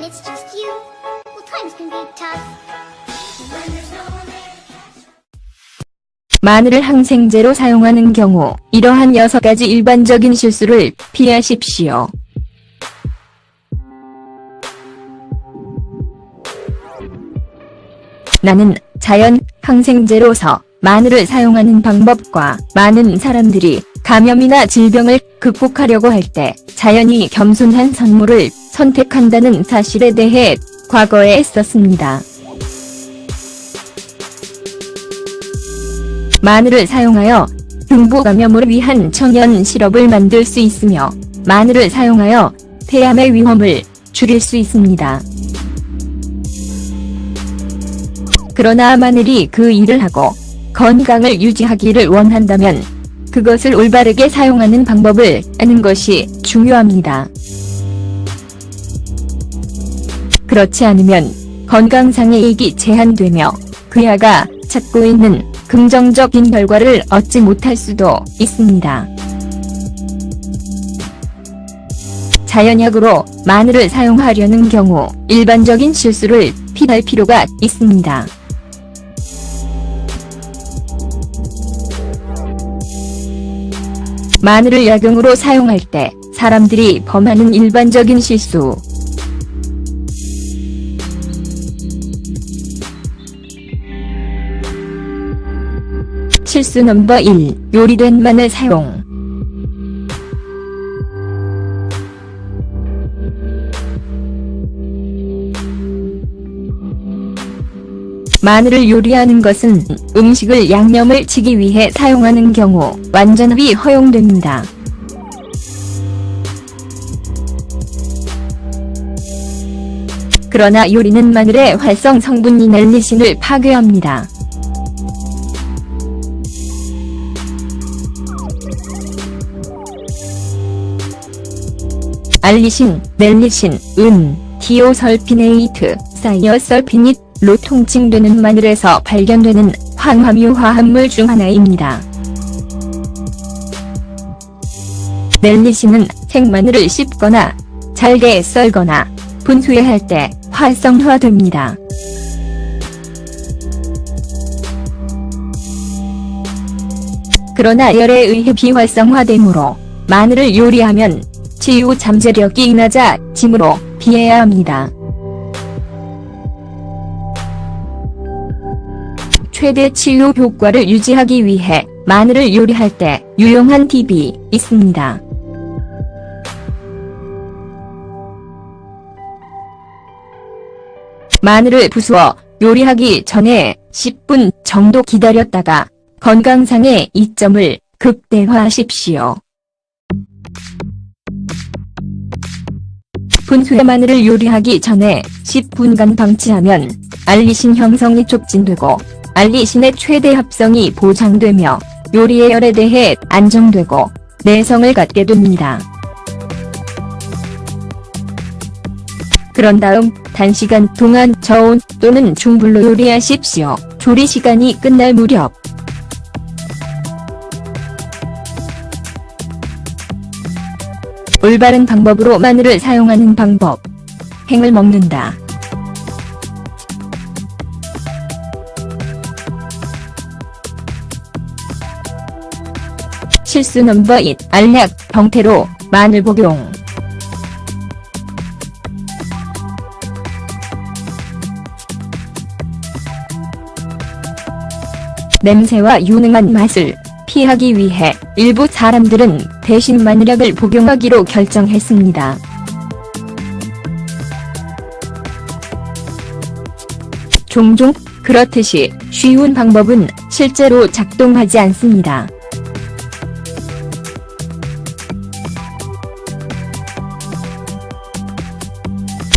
it's just you, well, times can be tough. When there's no one there. 마늘을 항생제로 사용하는 경우 이러한 6가지 일반적인 실수를 피하십시오. 나는 자연 항생제로서 마늘을 사용하는 방법과 많은 사람들이 감염이나 질병을 극복하려고 할 때 자연이 겸손한 선물을 선택한다는 사실에 대해 과거에 썼습니다. 마늘을 사용하여 중부 감염을 위한 천연 시럽을 만들 수 있으며 마늘을 사용하여 폐암의 위험을 줄일 수 있습니다. 그러나 마늘이 그 일을 하고 건강을 유지하기를 원한다면 그것을 올바르게 사용하는 방법을 아는 것이 중요합니다. 그렇지 않으면 건강상의 이익이 제한되며 그 약가 찾고 있는 긍정적인 결과를 얻지 못할 수도 있습니다. 자연약으로 마늘을 사용하려는 경우 일반적인 실수를 피할 필요가 있습니다. 마늘을 약용으로 사용할 때 사람들이 범하는 일반적인 실수. 실수 넘버 1. 요리된 마늘 사용. 마늘을 요리하는 것은 음식을 양념을 치기 위해 사용하는 경우 완전히 허용됩니다. 그러나 요리는 마늘의 활성 성분인 알리신을 파괴합니다. 알리신, 멜리신, 은, 티오설피네이트, 사이어설피닛로 통칭되는 마늘에서 발견되는 황화류 화합물 중 하나입니다. 멜리신은 생마늘을 씹거나 잘게 썰거나 분쇄할 때 활성화됩니다. 그러나 열에 의해 비활성화되므로 마늘을 요리하면 치유 잠재력이 낮아지므로 피해야 합니다. 최대 치유 효과를 유지하기 위해 마늘을 요리할 때 유용한 팁이 있습니다. 마늘을 부수어 요리하기 전에 10분 정도 기다렸다가 건강상의 이점을 극대화하십시오. 분쇄 마늘을 요리하기 전에 10분간 방치하면 알리신 형성이 촉진되고 알리신의 최대 합성이 보장되며 요리의 열에 대해 안정되고 내성을 갖게 됩니다. 그런 다음 단시간 동안 저온 또는 중불로 요리하십시오. 조리 시간이 끝날 무렵 올바른 방법으로 마늘을 사용하는 방법. 햄을 먹는다. 실수 넘버 1. 알약, 병태로 마늘 복용. 냄새와 유능한 맛을 피하기 위해 일부 사람들은 대신 마늘약을 복용하기로 결정했습니다. 종종 그렇듯이 쉬운 방법은 실제로 작동하지 않습니다.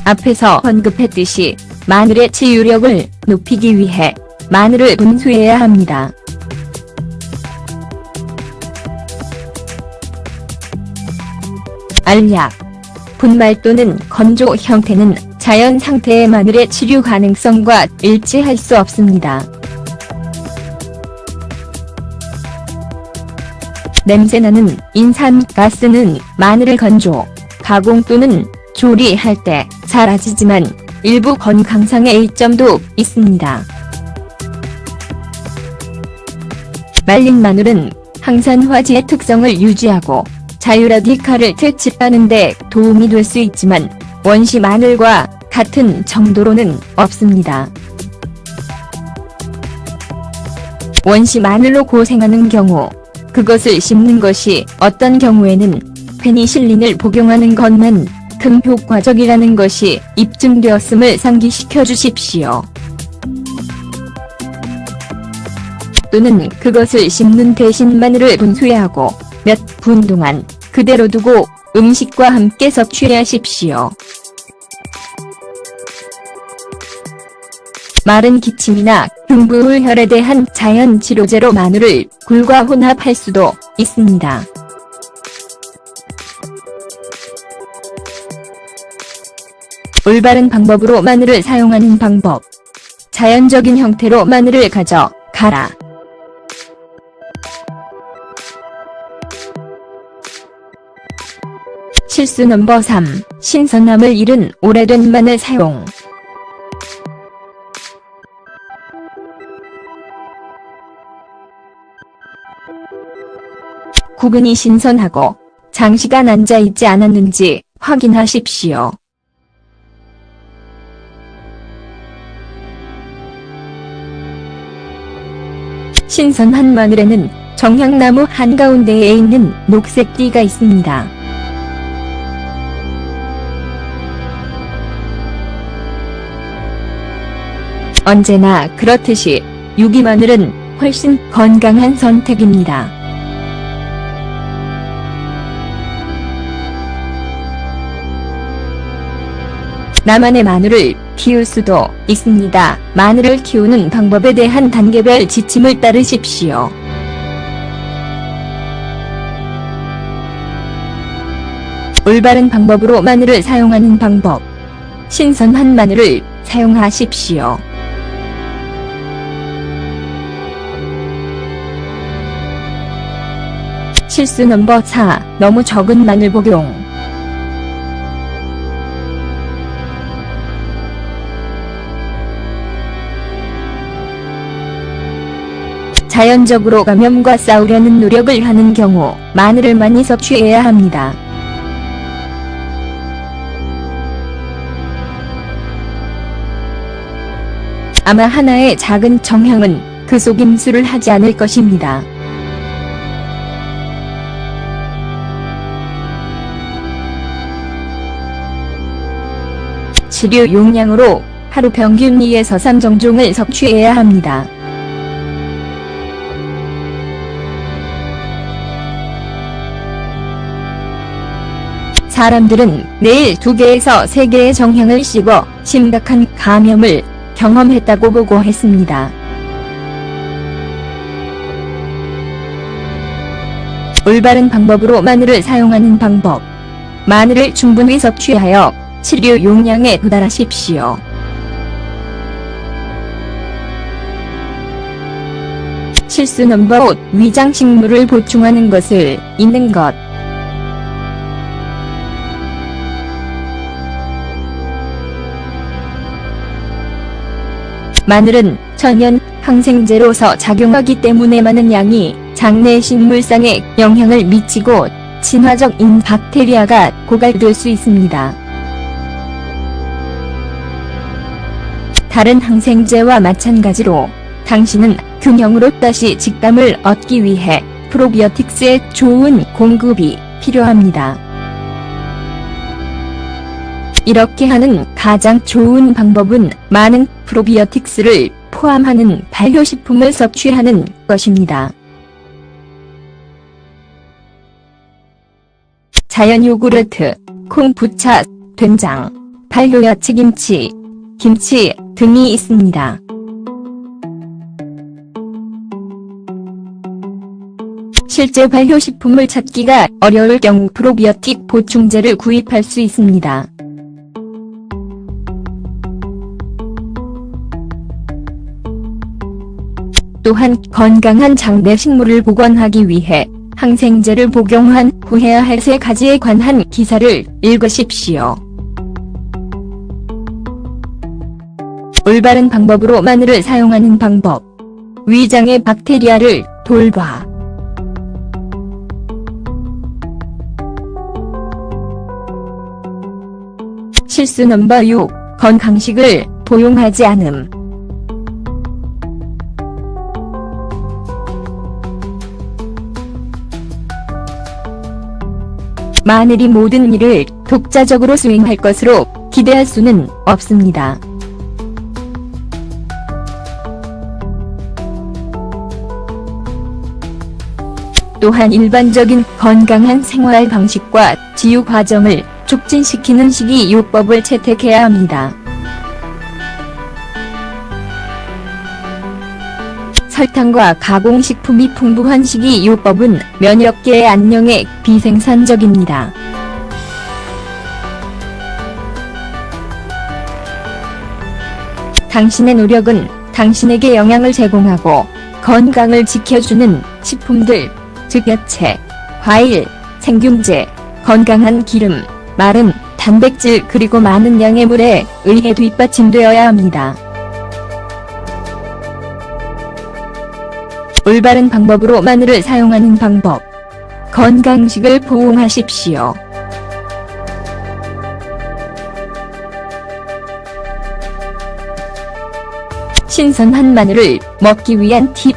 앞에서 언급했듯이 마늘의 치유력을 높이기 위해 마늘을 분쇄해야 합니다. 알약, 분말 또는 건조 형태는 자연 상태의 마늘의 치료 가능성과 일치할 수 없습니다. 냄새나는 인산가스는 마늘을 건조, 가공 또는 조리할 때 사라지지만 일부 건강상의 이점도 있습니다. 말린 마늘은 항산화제의 특성을 유지하고 자유라디칼을 퇴치하는 데 도움이 될 수 있지만 원시 마늘과 같은 정도로는 없습니다. 원시 마늘로 고생하는 경우 그것을 씹는 것이 어떤 경우에는 페니실린을 복용하는 것만 큰 효과적이라는 것이 입증되었음을 상기시켜 주십시오. 또는 그것을 씹는 대신 마늘을 분쇄하고 몇 분 동안 그대로 두고 음식과 함께 섭취하십시오. 마른 기침이나 흉부혈에 대한 자연 치료제로 마늘을 굴과 혼합할 수도 있습니다. 올바른 방법으로 마늘을 사용하는 방법. 자연적인 형태로 마늘을 가져 갈아 실수 넘버 3. 신선함을 잃은 오래된 마늘 사용. 구근이 신선하고 장시간 앉아있지 않았는지 확인하십시오. 신선한 마늘에는 정향나무 한가운데에 있는 녹색 띠가 있습니다. 언제나 그렇듯이 유기마늘은 훨씬 건강한 선택입니다. 나만의 마늘을 키울 수도 있습니다. 마늘을 키우는 방법에 대한 단계별 지침을 따르십시오. 올바른 방법으로 마늘을 사용하는 방법. 신선한 마늘을 사용하십시오. 실수 넘버 4. 너무 적은 마늘 복용. 자연적으로 감염과 싸우려는 노력을 하는 경우 마늘을 많이 섭취해야 합니다. 아마 하나의 작은 정향은 그 속임수를 하지 않을 것입니다. 치료 용량으로 하루 평균 2에서 3정종을 섭취해야 합니다. 사람들은 매일 2개에서 3개의 정향을 씹어 심각한 감염을 경험했다고 보고했습니다. 올바른 방법으로 마늘을 사용하는 방법. 마늘을 충분히 섭취하여 치료 용량에 도달하십시오. 실수 넘버 5. 위장식물을 보충하는 것을 잊는 것. 마늘은 천연 항생제로서 작용하기 때문에 많은 양이 장내 식물상에 영향을 미치고 친화적인 박테리아가 고갈될 수 있습니다. 다른 항생제와 마찬가지로 당신은 균형으로 다시 직감을 얻기 위해 프로비오틱스의 좋은 공급이 필요합니다. 이렇게 하는 가장 좋은 방법은 많은 프로비오틱스를 포함하는 발효식품을 섭취하는 것입니다. 자연 요구르트, 콩부차, 된장, 발효야채김치, 김치 등이 있습니다. 실제 발효식품을 찾기가 어려울 경우 프로비오틱 보충제를 구입할 수 있습니다. 또한 건강한 장내 식물을 복원하기 위해 항생제를 복용한 후 해야 할 3가지에 관한 기사를 읽으십시오. 올바른 방법으로 마늘을 사용하는 방법. 위장의 박테리아를 돌봐. 실수 넘버 6. 건강식을 포용하지 않음. 마늘이 모든 일을 독자적으로 수행할 것으로 기대할 수는 없습니다. 또한 일반적인 건강한 생활 방식과 지유 과정을 촉진시키는 식이요법을 채택해야 합니다. 설탕과 가공식품이 풍부한 식이요법은 면역계의 안녕에 비생산적입니다. 당신의 노력은 당신에게 영양을 제공하고 건강을 지켜주는 식품들, 즉 야채, 과일, 생균제, 건강한 기름, 마른 단백질 그리고 많은 양의 물에 의해 뒷받침되어야 합니다. 올바른 방법으로 마늘을 사용하는 방법. 건강식을 포옹하십시오. 신선한 마늘을 먹기 위한 팁.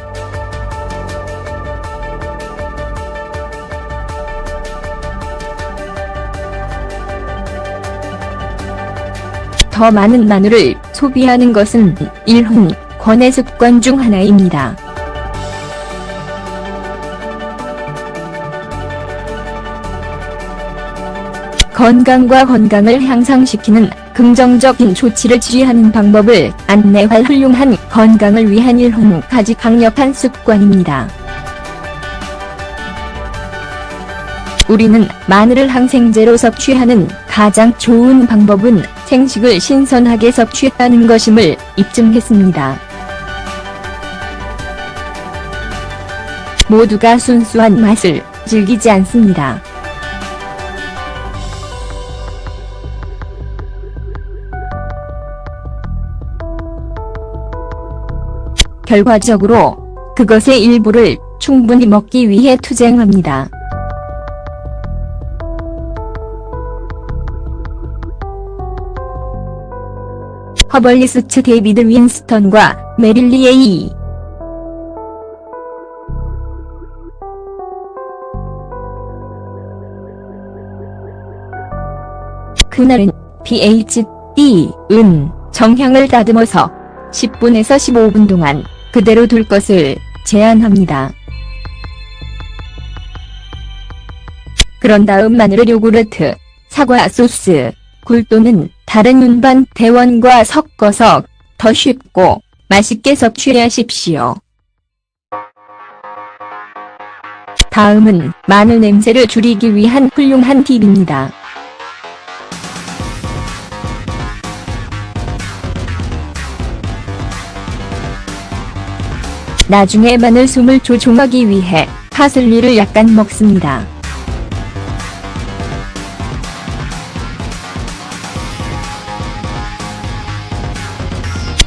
더 많은 마늘을 소비하는 것은 일훈 권의 습관 중 하나입니다. 건강과 건강을 향상시키는 긍정적인 조치를 지휘하는 방법을 안내할 훌륭한 건강을 위한 1가지 강력한 습관입니다. 우리는 마늘을 항생제로 섭취하는 가장 좋은 방법은 생식을 신선하게 섭취하는 것임을 입증했습니다. 모두가 순수한 맛을 즐기지 않습니다. 결과적으로 그것의 일부를 충분히 먹기 위해 투쟁합니다. 허벌리스트 데이비드 윈스턴과 메릴리 에이. 그날은 pH-D은 정향을 다듬어서 10분에서 15분 동안 그대로 둘 것을 제안합니다. 그런 다음 마늘을 요구르트, 사과 소스, 굴 또는 다른 운반 대원과 섞어서 더 쉽고 맛있게 섭취하십시오. 다음은 마늘 냄새를 줄이기 위한 훌륭한 팁입니다. 나중에 마늘 숨을 조종하기 위해 파슬리를 약간 먹습니다.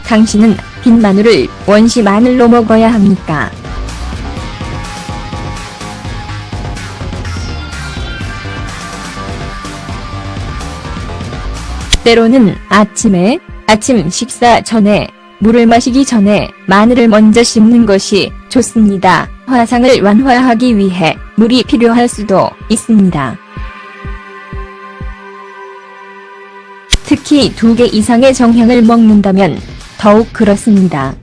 당신은 빈 마늘을 원시 마늘로 먹어야 합니까? 때로는 아침 식사 전에 물을 마시기 전에 마늘을 먼저 씹는 것이 좋습니다. 화상을 완화하기 위해 물이 필요할 수도 있습니다. 특히 2개 이상의 정향을 먹는다면 더욱 그렇습니다.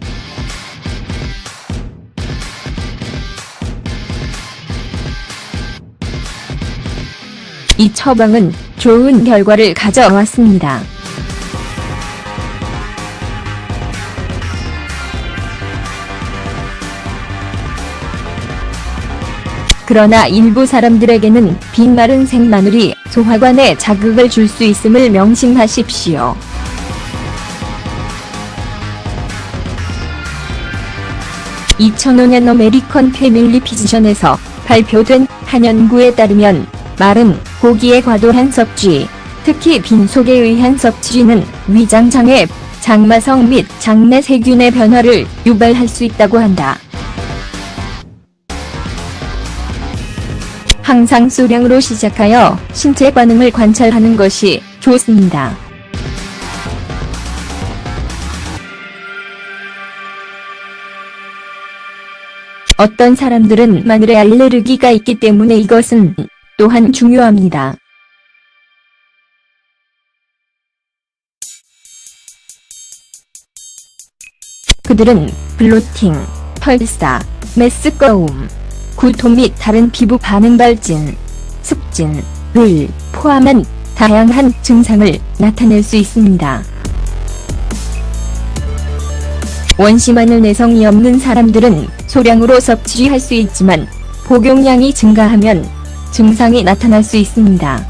이 처방은 좋은 결과를 가져왔습니다. 그러나 일부 사람들에게는 빈 마른 생마늘이 소화관에 자극을 줄 수 있음을 명심하십시오. (2005년) 아메리칸 패밀리 피지션에서 발표된 한 연구에 따르면 마른 고기의 과도한 섭취, 특히 빈속에 의한 섭취는 위장장애, 장마성 및 장내 세균의 변화를 유발할 수 있다고 한다. 항상 소량으로 시작하여 신체 반응을 관찰하는 것이 좋습니다. 어떤 사람들은 마늘에 알레르기가 있기 때문에 이것은 또한 중요합니다. 그들은 블로팅, 펄사, 메스꺼움, 구토 및 다른 피부 반응 발진, 숙진을 포함한 다양한 증상을 나타낼 수 있습니다. 원시 마늘 내성이 없는 사람들은 소량으로 섭취할 수 있지만 복용량이 증가하면 증상이 나타날 수 있습니다.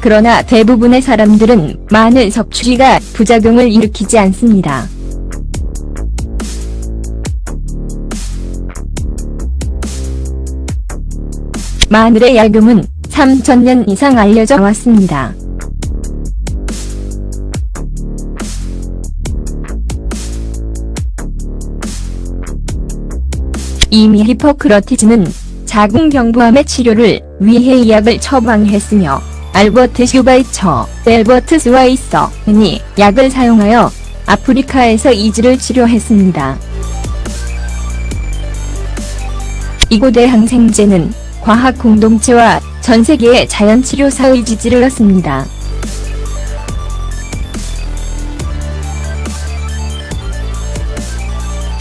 그러나 대부분의 사람들은 마늘 섭취가 부작용을 일으키지 않습니다. 마늘의 약용은 3000년 이상 알려져 왔습니다. 이미 히포크라테스는 자궁경부암의 치료를 위해 이 약을 처방했으며 알버트 슈바이처, 앨버트 스와이서는 약을 사용하여 아프리카에서 이즈를 치료했습니다. 이고대 항생제는 과학 공동체와 전 세계의 자연치료사의 지지를 얻습니다.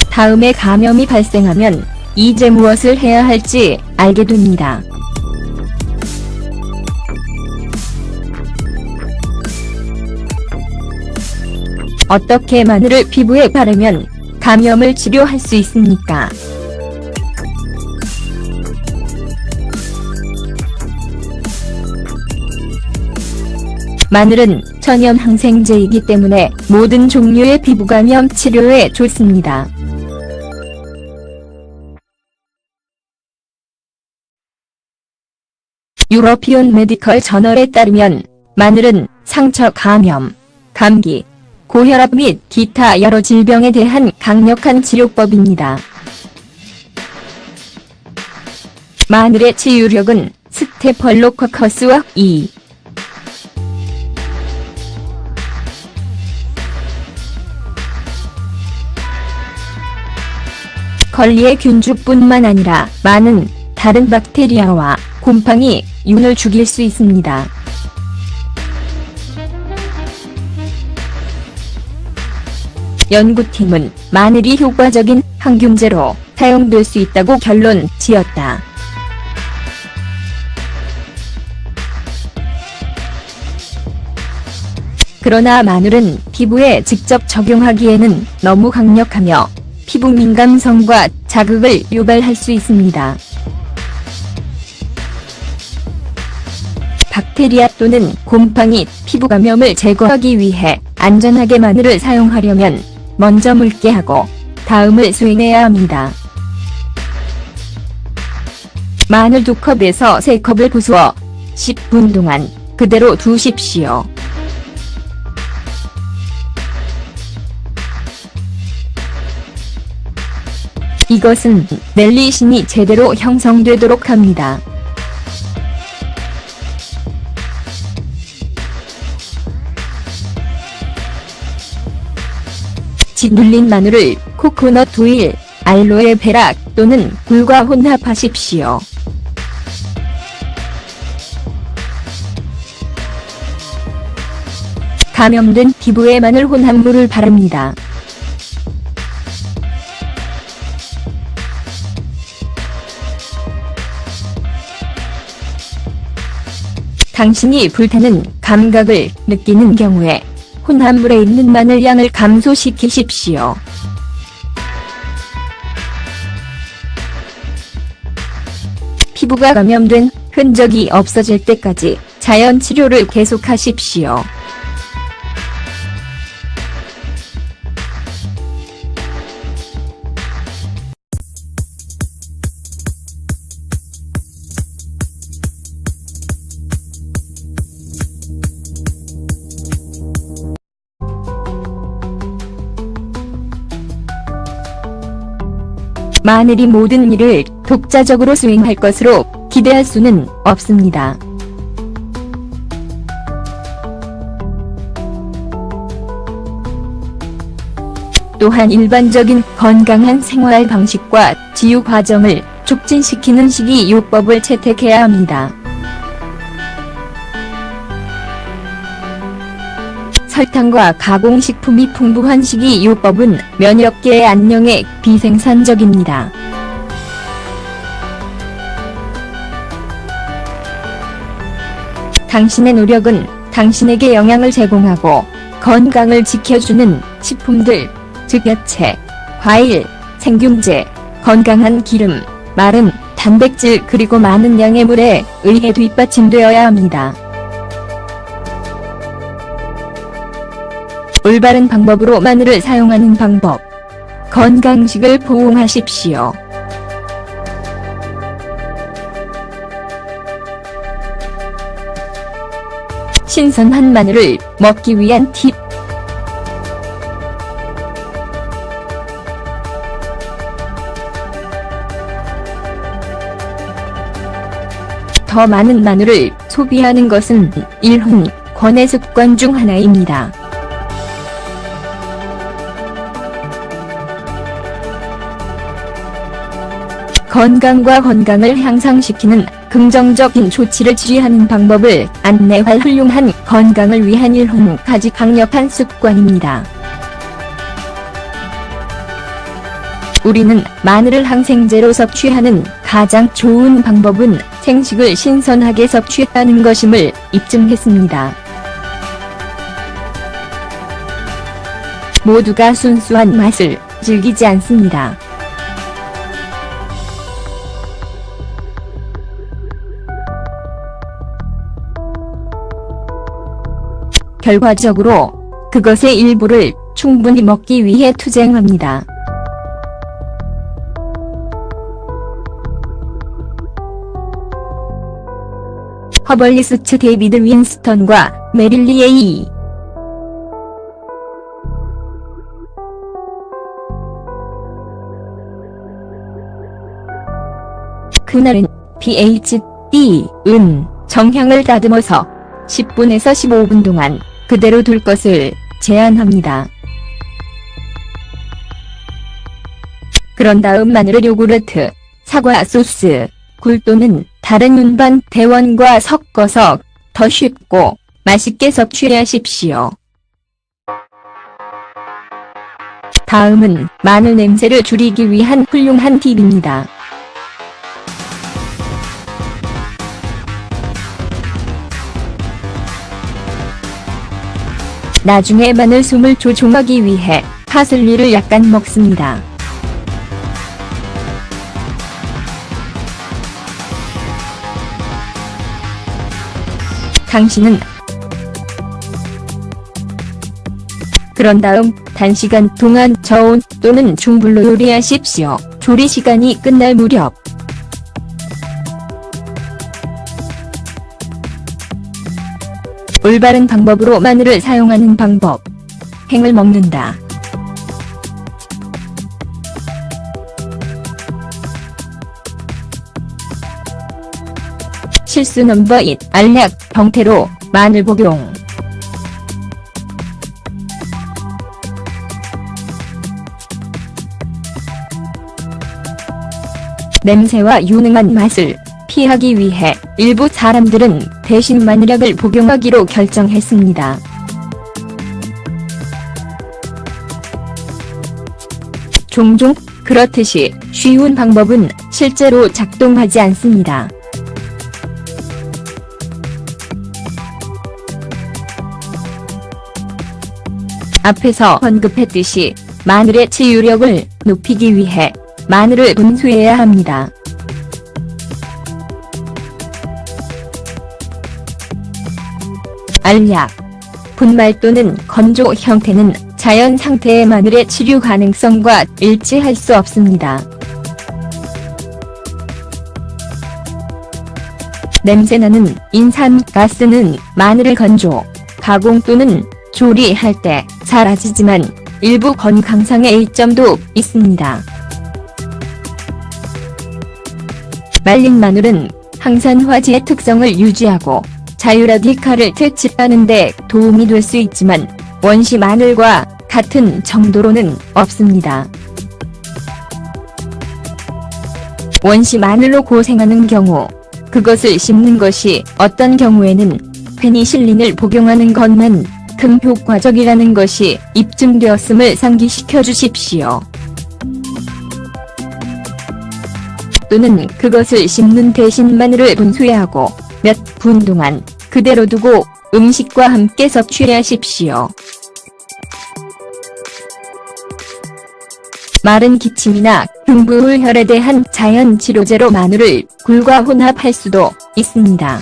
다음에 감염이 발생하면 이제 무엇을 해야 할지 알게 됩니다. 어떻게 마늘을 피부에 바르면 감염을 치료할 수 있습니까? 마늘은 천연 항생제이기 때문에 모든 종류의 피부 감염 치료에 좋습니다. 유러피언 메디컬 저널에 따르면 마늘은 상처 감염, 감기, 고혈압 및 기타 여러 질병에 대한 강력한 치료법입니다. 마늘의 치유력은 스테펄로코커스와 걸리의 균주뿐만 아니라 많은 다른 박테리아와 곰팡이, 윤을 죽일 수 있습니다. 연구팀은 마늘이 효과적인 항균제로 사용될 수 있다고 결론 지었다. 그러나 마늘은 피부에 직접 적용하기에는 너무 강력하며 피부 민감성과 자극을 유발할 수 있습니다. 박테리아 또는 곰팡이, 피부 감염을 제거하기 위해 안전하게 마늘을 사용하려면 먼저 묽게 하고 다음을 수행해야 합니다. 마늘 2컵에서 3컵을 부수어 10분 동안 그대로 두십시오. 이것은 멜리신이 제대로 형성되도록 합니다. 짓눌린 마늘을 코코넛 오일, 알로에베라 또는 꿀과 혼합하십시오. 감염된 피부에 마늘 혼합물을 바릅니다. 당신이 불타는 감각을 느끼는 경우에 혼합물에 있는 마늘 양을 감소시키십시오. 피부가 감염된 흔적이 없어질 때까지 자연 치료를 계속하십시오. 마늘이 모든 일을 독자적으로 수행할 것으로 기대할 수는 없습니다. 또한 일반적인 건강한 생활 방식과 지유 과정을 촉진시키는 식이요법을 채택해야 합니다. 설탕과 가공식품이 풍부한 식이요법은 면역계의 안녕에 비생산적입니다. 당신의 노력은 당신에게 영양을 제공하고 건강을 지켜주는 식품들, 즉 야채, 과일, 생균제, 건강한 기름, 마른 단백질 그리고 많은 양의 물에 의해 뒷받침되어야 합니다. 올바른 방법으로 마늘을 사용하는 방법. 건강식을 포옹하십시오. 신선한 마늘을 먹기 위한 팁. 더 많은 마늘을 소비하는 것은 일훈권의 습관 중 하나입니다. 건강과 건강을 향상시키는 긍정적인 조치를 취하는 방법을 안내할 훌륭한 건강을 위한 일훈까지 강력한 습관입니다. 우리는 마늘을 항생제로 섭취하는 가장 좋은 방법은 생식을 신선하게 섭취하는 것임을 입증했습니다. 모두가 순수한 맛을 즐기지 않습니다. 결과적으로 그것의 일부를 충분히 먹기 위해 투쟁합니다. 허벌리스트 데이비드 윈스턴과 메릴리 에이. 그날은 pH-D은 정향을 다듬어서 10분에서 15분 동안 그대로 둘 것을 제안합니다. 그런 다음 마늘을 요구르트, 사과 소스, 굴 또는 다른 운반 대원과 섞어서 더 쉽고 맛있게 섭취하십시오. 다음은 마늘 냄새를 줄이기 위한 훌륭한 팁입니다. 나중에 마늘 숨을 조종하기 위해 파슬리를 약간 먹습니다. 당신은 그런 다음 단시간 동안 저온 또는 중불로 요리하십시오. 조리 시간이 끝날 무렵 올바른 방법으로 마늘을 사용하는 방법. 행을 먹는다. 실수 넘버 1. 알약, 병태로, 마늘 복용. 냄새와 유능한 맛을 피하기 위해 일부 사람들은 대신 마늘약을 복용하기로 결정했습니다. 종종 그렇듯이 쉬운 방법은 실제로 작동하지 않습니다. 앞에서 언급했듯이 마늘의 치유력을 높이기 위해 마늘을 분수해야 합니다. 알약, 분말 또는 건조 형태는 자연 상태의 마늘의 치료 가능성과 일치할 수 없습니다. 냄새나는 인산가스는 마늘을 건조, 가공 또는 조리할 때 사라지지만 일부 건강상의 이점도 있습니다. 말린 마늘은 항산화제의 특성을 유지하고 자유라디칼을 퇴치하는 데 도움이 될 수 있지만 원시 마늘과 같은 정도로는 없습니다. 원시 마늘로 고생하는 경우 그것을 씹는 것이 어떤 경우에는 페니실린을 복용하는 것만 금효과적이라는 것이 입증되었음을 상기시켜 주십시오. 또는 그것을 씹는 대신 마늘을 분쇄하고 몇 분 동안 그대로 두고 음식과 함께 섭취하십시오. 마른 기침이나 흉부혈에 대한 자연 치료제로 마늘을 굴과 혼합할 수도 있습니다.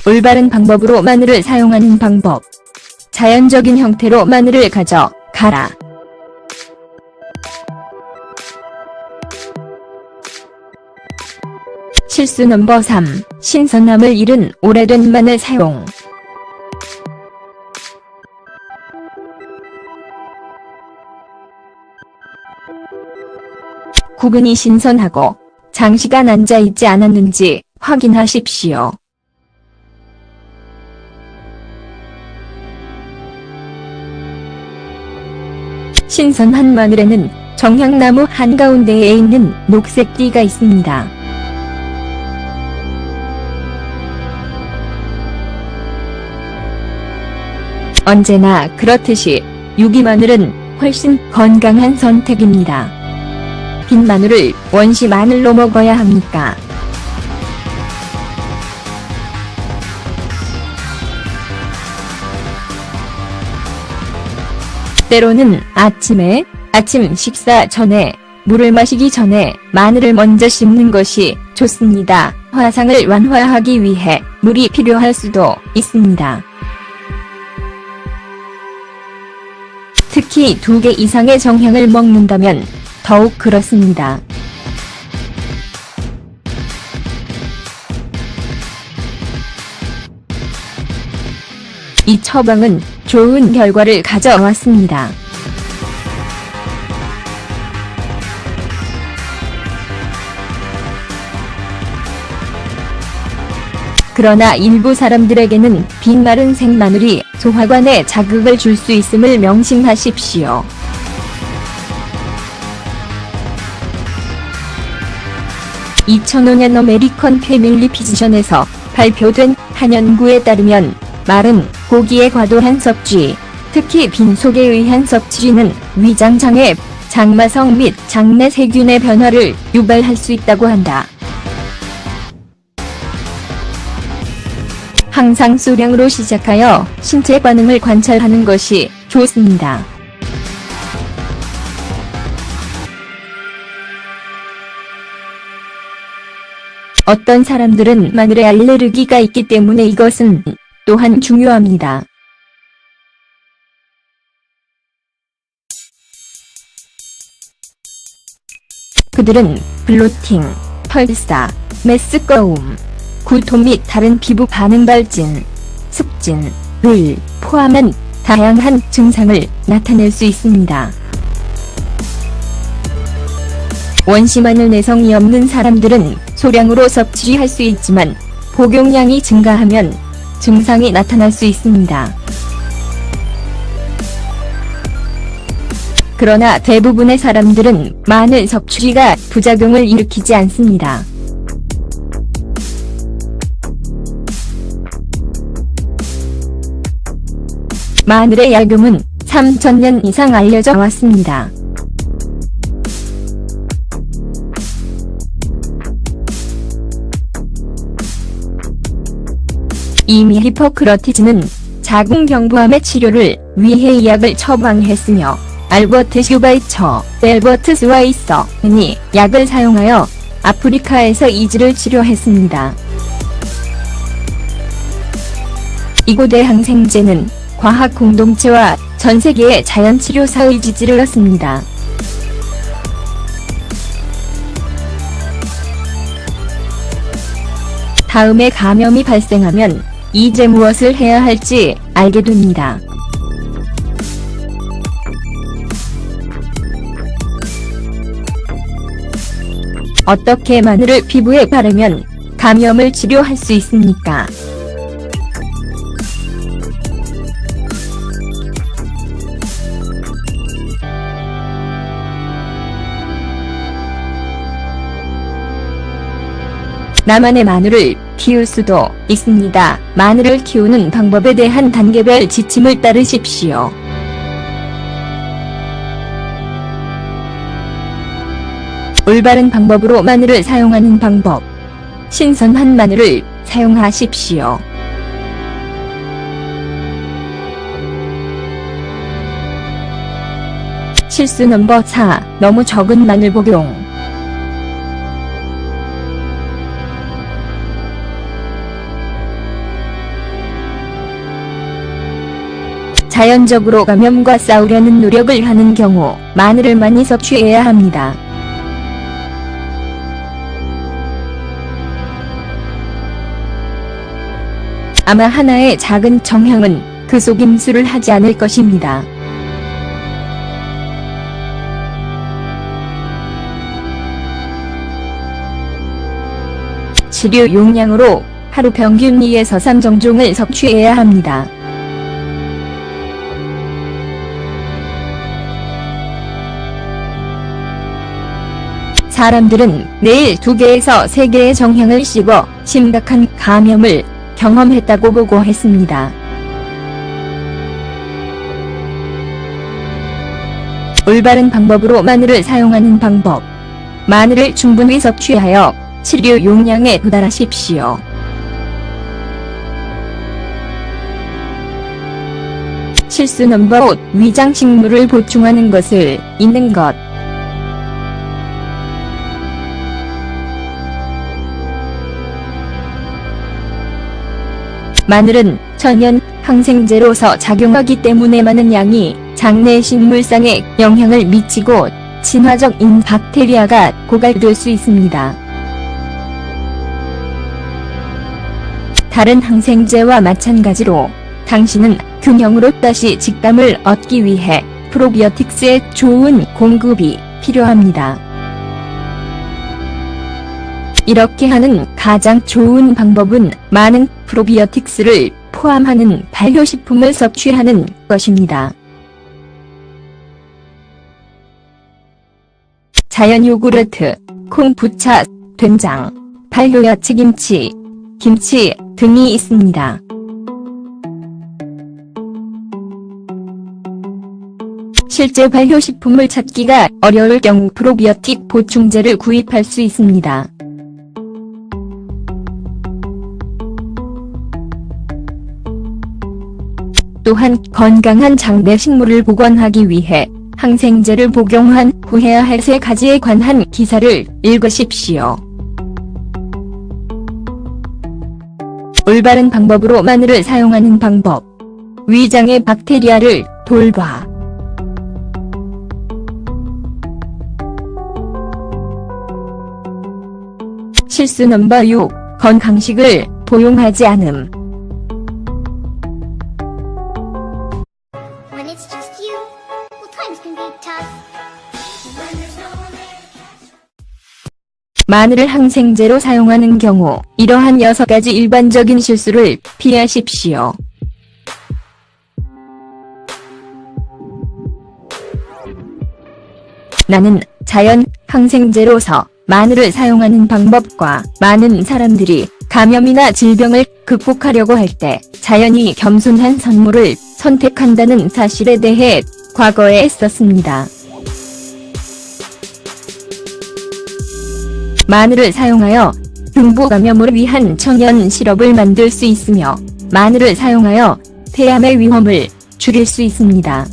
올바른 방법으로 마늘을 사용하는 방법. 자연적인 형태로 마늘을 가져 갈아 실수 넘버 3. 신선함을 잃은 오래된 마늘 사용. 구근이 신선하고 장시간 앉아있지 않았는지 확인하십시오. 신선한 마늘에는 정향나무 한가운데에 있는 녹색 띠가 있습니다. 언제나 그렇듯이 유기마늘은 훨씬 건강한 선택입니다. 빈 마늘을 원시 마늘로 먹어야 합니까? 때로는 아침 식사 전에 물을 마시기 전에 마늘을 먼저 씹는 것이 좋습니다. 화상을 완화하기 위해 물이 필요할 수도 있습니다. 특히 2개 이상의 정향을 먹는다면 더욱 그렇습니다. 이 처방은 좋은 결과를 가져왔습니다. 그러나 일부 사람들에게는 빈 마른 생마늘이 소화관에 자극을 줄 수 있음을 명심하십시오. (2005년) 어메리컨 패밀리 피지션에서 발표된 한 연구에 따르면 마른 고기의 과도한 섭취, 특히 빈속에 의한 섭취는 위장장애, 장마성 및 장내 세균의 변화를 유발할 수 있다고 한다. 항상 소량으로 시작하여 신체 반응을 관찰하는 것이 좋습니다. 어떤 사람들은 마늘에 알레르기가 있기 때문에 이것은 또한 중요합니다. 그들은 블로팅, 펄사, 메스꺼움, 구토 및 다른 피부 반응 발진, 습진을 포함한 다양한 증상을 나타낼 수 있습니다. 원시 마늘 내성이 없는 사람들은 소량으로 섭취할 수 있지만 복용량이 증가하면 증상이 나타날 수 있습니다. 그러나 대부분의 사람들은 마늘 섭취가 부작용을 일으키지 않습니다. 마늘의 약용은 3000년 이상 알려져 왔습니다. 이미 히포크라테스는 자궁경부암의 치료를 위해 이 약을 처방했으며 알버트 슈바이처, 앨버트 스와이서니 약을 사용하여 아프리카에서 이즈를 치료했습니다. 이고대 항생제는 과학 공동체와 전 세계의 자연치료사의 지지를 얻습니다. 다음에 감염이 발생하면 이제 무엇을 해야 할지 알게 됩니다. 어떻게 마늘을 피부에 바르면 감염을 치료할 수 있습니까? 나만의 마늘을 키울 수도 있습니다. 마늘을 키우는 방법에 대한 단계별 지침을 따르십시오. 올바른 방법으로 마늘을 사용하는 방법. 신선한 마늘을 사용하십시오. 실수 넘버 4. 너무 적은 마늘 복용. 자연적으로 감염과 싸우려는 노력을 하는 경우 마늘을 많이 섭취해야 합니다. 아마 하나의 작은 정향은 그 속임수를 하지 않을 것입니다. 치료 용량으로 하루 평균 2에서 3정종을 섭취해야 합니다. 사람들은 매일 2개에서 3개의 정향을 씹어 심각한 감염을 경험했다고 보고했습니다. 올바른 방법으로 마늘을 사용하는 방법. 마늘을 충분히 섭취하여 치료 용량에 도달하십시오. 실수 넘버 5. 위장식물을 보충하는 것을 잊는 것. 마늘은 천연 항생제로서 작용하기 때문에 많은 양이 장내 식물상에 영향을 미치고 친화적인 박테리아가 고갈될 수 있습니다. 다른 항생제와 마찬가지로 당신은 균형으로 다시 직감을 얻기 위해 프로비오틱스의 좋은 공급이 필요합니다. 이렇게 하는 가장 좋은 방법은 많은 프로비오틱스를 포함하는 발효식품을 섭취하는 것입니다. 자연 요구르트, 콩부차, 된장, 발효야채 김치, 김치 등이 있습니다. 실제 발효식품을 찾기가 어려울 경우 프로비오틱 보충제를 구입할 수 있습니다. 또한 건강한 장내 식물을 보관하기 위해 항생제를 복용한 후해야 할 3가지에 관한 기사를 읽으십시오. 올바른 방법으로 마늘을 사용하는 방법. 위장의 박테리아를 돌봐. 실수 넘버 6. 건강식을 포용하지 않음. When it's just you, well, times can be tough. When there's no one there to catch. 마늘을 항생제로 사용하는 경우 이러한 6가지 일반적인 실수를 피하십시오. 나는 자연 항생제로서 마늘을 사용하는 방법과 많은 사람들이 감염이나 질병을 극복하려고 할 때 자연히 겸손한 선물을 선택한다는 사실에 대해 과거에 썼습니다. 마늘을 사용하여 등부 감염을 위한 천연 시럽을 만들 수 있으며 마늘을 사용하여 폐암의 위험을 줄일 수 있습니다.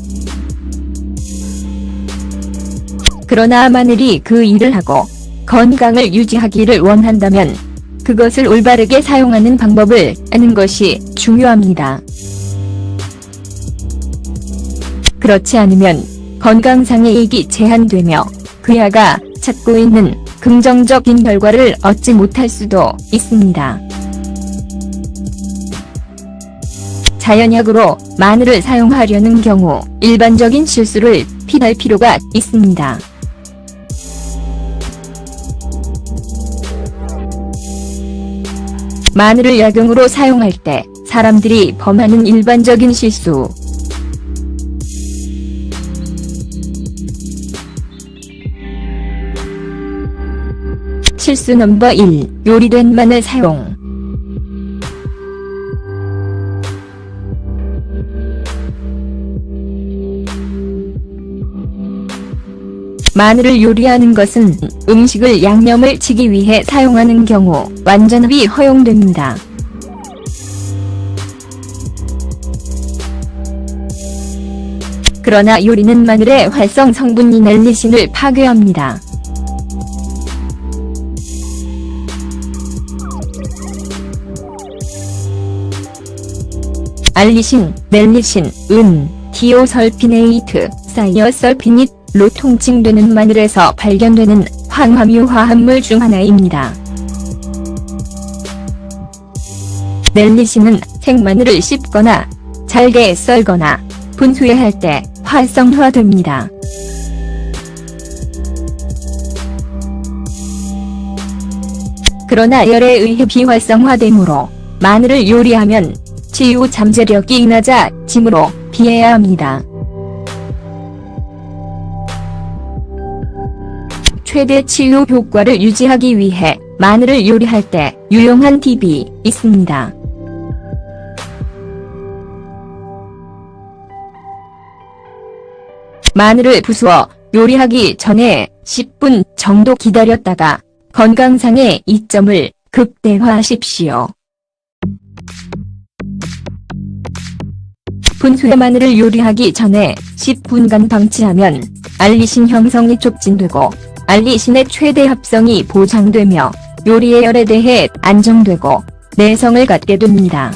그러나 마늘이 그 일을 하고 건강을 유지하기를 원한다면 그것을 올바르게 사용하는 방법을 아는 것이 중요합니다. 그렇지 않으면 건강상의 이익이 제한되며 그야가 찾고 있는 긍정적인 결과를 얻지 못할 수도 있습니다. 자연약으로 마늘을 사용하려는 경우 일반적인 실수를 피할 필요가 있습니다. 마늘을 약용으로 사용할 때 사람들이 범하는 일반적인 실수. 실수 넘버 1. 요리된 마늘 사용. 마늘을 요리하는 것은 음식을 양념을 치기 위해 사용하는 경우 완전히 허용됩니다. 그러나 요리는 마늘의 활성 성분인 알리신을 파괴합니다. 알리신, 멜리신, 티오설피네이트, 사이어설피닛, 로 통칭되는 마늘에서 발견되는 황화류 화합물 중 하나입니다. 멜리신은 생마늘을 씹거나 잘게 썰거나 분수해할 때 활성화됩니다. 그러나 열에 의해 비활성화되므로 마늘을 요리하면 치유 잠재력이 낮아지므로 피해야 합니다. 최대 치유 효과를 유지하기 위해 마늘을 요리할 때 유용한 팁이 있습니다. 마늘을 부수어 요리하기 전에 10분 정도 기다렸다가 건강상의 이점을 극대화하십시오. 분수의 마늘을 요리하기 전에 10분간 방치하면 알리신 형성이 촉진되고 알리신의 최대 합성이 보장되며 요리의 열에 대해 안정되고 내성을 갖게 됩니다.